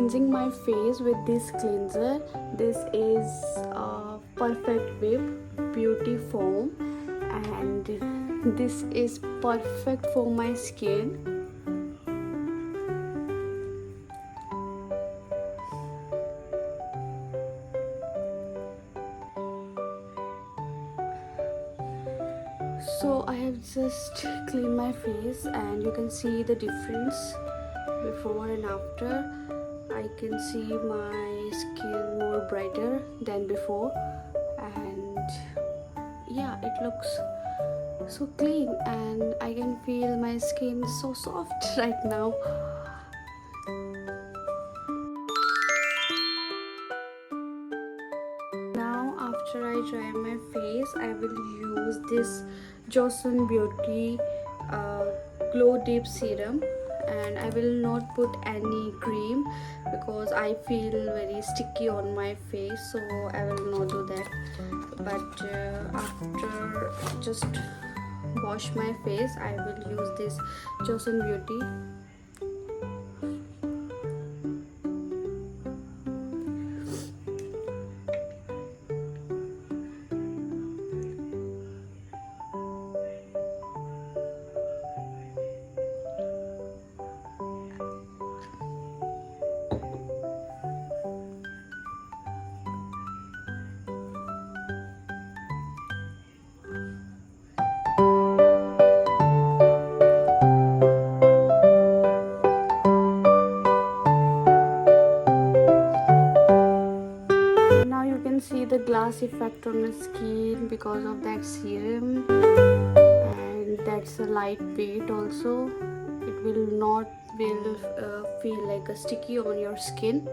cleansing my face with this cleanser. This is Perfect Whip Beauty Foam, and this is perfect for my skin. So I have just cleaned my face, and you can see the difference before and after. I can see my skin more brighter than before, and yeah, it looks so clean, and I can feel my skin so soft right now. Now after I dry my face, I will use this Johnson Beauty Glow Dip Serum, and I will not put any cream because I feel very sticky on my face, so I will not do that. But after just wash my face, I will use this Johnson Beauty. See the glass effect on the skin because of that serum, and that's a lightweight also. It will not feel like a sticky on your skin.